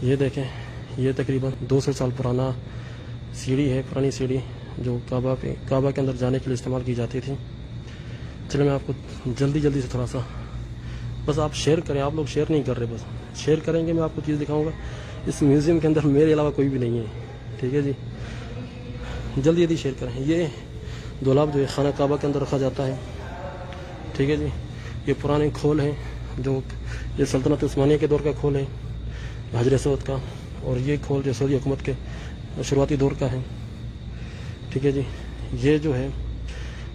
یہ دیکھیں، یہ تقریباً 200 سال پرانا سیڑھی ہے، پرانی سیڑھی جو کعبہ کے اندر جانے کے لیے استعمال کی جاتی تھی۔ چلے میں آپ کو جلدی سے تھوڑا سا، بس آپ شیئر کریں، آپ لوگ شیئر نہیں کر رہے، بس شیئر کریں گے میں آپ کو چیز دکھاؤں گا۔ اس میوزیم کے اندر میرے علاوہ کوئی بھی نہیں ہے، ٹھیک ہے جی، جلدی شیئر کریں۔ یہ دولاب جو ہے خانہ کعبہ کے اندر رکھا جاتا ہے، ٹھیک ہے جی۔ یہ پرانے کھول ہیں، جو یہ سلطنت عثمانیہ کے دور کا کھول ہے حجر اسود کا، اور یہ کھول جو سعودی حکومت کے شروعاتی دور کا ہے، ٹھیک ہے جی۔ یہ جو ہے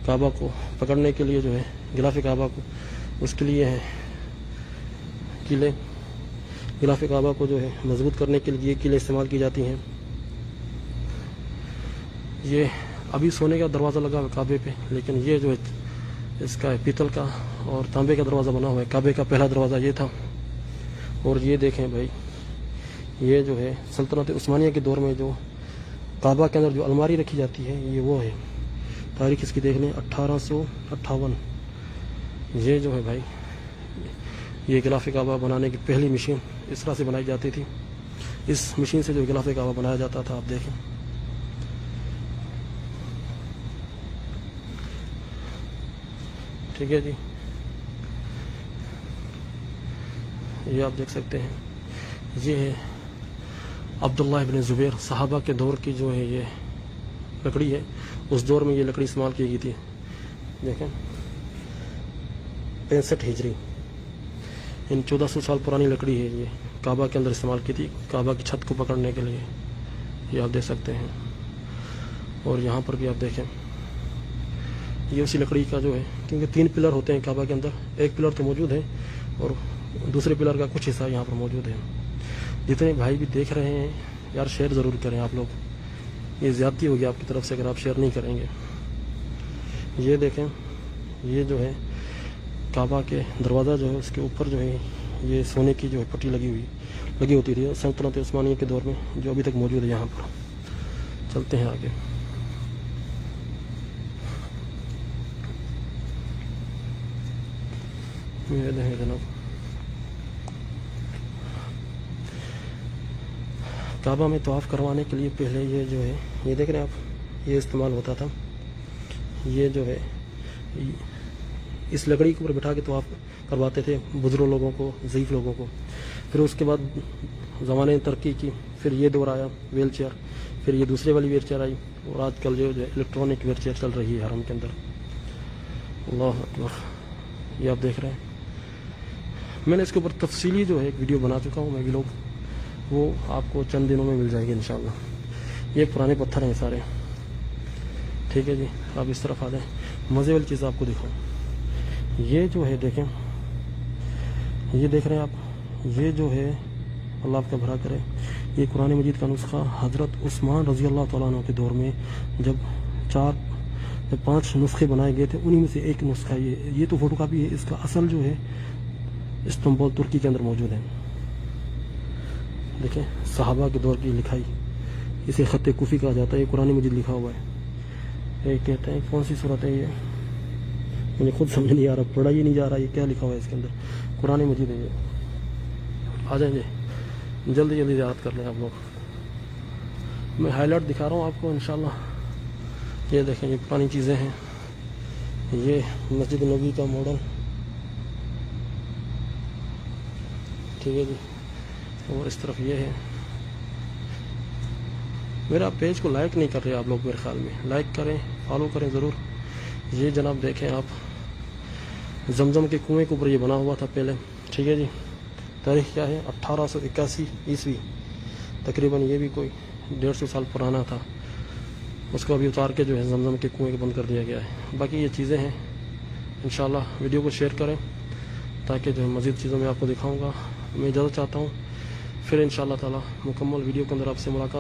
کعبہ کو پکڑنے کے لیے جو ہے غلاف کعبہ کو، اس کے لیے ہے کیلیں، غلاف کعبہ کو جو ہے مضبوط کرنے کے لیے یہ کیلیں استعمال کی جاتی ہیں۔ یہ ابھی سونے کا دروازہ لگا ہوا ہے کعبے پہ، لیکن یہ جو ہے اس کا پیتل کا اور تانبے کا دروازہ بنا ہوا ہے۔ کعبے کا پہلا دروازہ یہ تھا۔ اور یہ دیکھیں بھائی، یہ جو ہے سلطنت عثمانیہ کے دور میں جو کعبہ کے اندر جو الماری رکھی جاتی ہے، یہ وہ ہے، تاریخ اس کی دیکھ لیں 1858۔ یہ جو ہے بھائی، یہ غلاف کعبہ بنانے کی پہلی مشین اس طرح سے بنائی جاتی تھی، اس مشین سے جو غلاف کعبہ بنایا جاتا تھا، آپ دیکھیں۔ ٹھیک ہے جی، یہ آپ دیکھ سکتے ہیں، یہ ہے عبداللہ ابن زبیر، صحابہ کے دور کی جو ہے یہ لکڑی ہے، اس دور میں یہ لکڑی استعمال کی گئی تھی، دیکھیں 65 ہجری، 1400 سال پرانی لکڑی ہے، یہ کعبہ کے اندر استعمال کی تھی، کعبہ کی چھت کو پکڑنے کے لیے، یہ آپ دیکھ سکتے ہیں۔ اور یہاں پر بھی آپ دیکھیں، یہ اسی لکڑی کا جو ہے، کیونکہ 3 پلر ہوتے ہیں کعبہ کے اندر، ایک پلر تو موجود ہے اور دوسرے پلر کا کچھ حصہ یہاں پر موجود ہے۔ جتنے بھائی بھی دیکھ رہے ہیں یار، شیئر ضرور کریں آپ لوگ، یہ زیادتی ہوگی آپ کی طرف سے اگر آپ شیئر نہیں کریں گے۔ یہ دیکھیں، یہ جو ہے کعبہ کے دروازہ جو ہے، اس کے اوپر جو ہے یہ سونے کی جو ہے پٹی لگی ہوتی تھی سلطنت عثمانیہ کے دور میں، جو ابھی تک موجود ہے یہاں پر۔ چلتے ہیں آگے۔ یہ دیکھیں جناب، کعبہ میں طواف کروانے کے لیے پہلے یہ جو ہے، یہ دیکھ رہے ہیں آپ، یہ استعمال ہوتا تھا، یہ جو ہے اس لکڑی کے اوپر بٹھا کے طواف کرواتے تھے بزرگ لوگوں کو، ضعیف لوگوں کو۔ پھر اس کے بعد زمانے نے ترقی کی، پھر یہ دور آیا ویل چیئر، پھر یہ دوسرے والی ویل چیئر آئی، اور آج کل جو ہے الیکٹرانک ویل چیئر چل رہی ہے حرم کے اندر۔ اللہ اکبر، یہ آپ دیکھ رہے ہیں، میں نے اس کے اوپر تفصیلی جو ہے ایک ویڈیو بنا چکا ہوں میں بھی، لوگ وہ آپ کو چند دنوں میں مل جائے گی انشاءاللہ۔ یہ پرانے پتھر ہیں سارے، ٹھیک ہے جی۔ آپ اس طرف آ جائیں، مزے والی چیز آپ کو دکھاؤں۔ یہ جو ہے دیکھیں، یہ دیکھ رہے ہیں آپ، یہ جو ہے اللہ آپ کا بھلا کرے، یہ قرآن مجید کا نسخہ حضرت عثمان رضی اللہ تعالیٰ عنہ کے دور میں جب 5 نسخے بنائے گئے تھے، انہی میں سے ایک نسخہ یہ تو فوٹو کاپی ہے، اس کا اصل جو ہے استنبول ترکی کے اندر موجود ہے۔ دیکھیں صحابہ کے دور کی لکھائی، اسے خط کوفی کہا جاتا ہے، یہ قرآن مجید لکھا ہوا ہے۔ یہ کہتے ہیں کون سی صورت ہے، یہ مجھے خود سمجھ نہیں آ رہا، پڑھا ہی نہیں جا رہا یہ کیا لکھا ہوا ہے اس کے اندر، قرآن مجید ہے یہ۔ آ جائیں جی، جلدی یاد کر لیں آپ لوگ، میں ہائی لائٹ دکھا رہا ہوں آپ کو انشاءاللہ۔ یہ دیکھیں، یہ پرانی چیزیں ہیں، یہ مسجد نبوی کا ماڈل، ٹھیک ہے جی۔ اور اس طرف یہ ہے، میرا پیج کو لائک نہیں کر رہے آپ لوگ، میرے خیال میں لائک کریں، فالو کریں ضرور۔ یہ جناب دیکھیں آپ، زمزم کے کنویں کے اوپر یہ بنا ہوا تھا پہلے، ٹھیک ہے جی۔ تاریخ کیا ہے، 1881 عیسوی تقریباً، یہ بھی کوئی 150 سال پرانا تھا۔ اس کو ابھی اتار کے جو ہے زمزم کے کنویں کو بند کر دیا گیا ہے۔ باقی یہ چیزیں ہیں، انشاءاللہ ویڈیو کو شیئر کریں تاکہ جو ہے مزید چیزوں میں آپ کو دکھاؤں گا۔ میں اجازت چاہتا ہوں، پھر انشاءاللہ تعالی مکمل ویڈیو کے اندر آپ سے ملاقات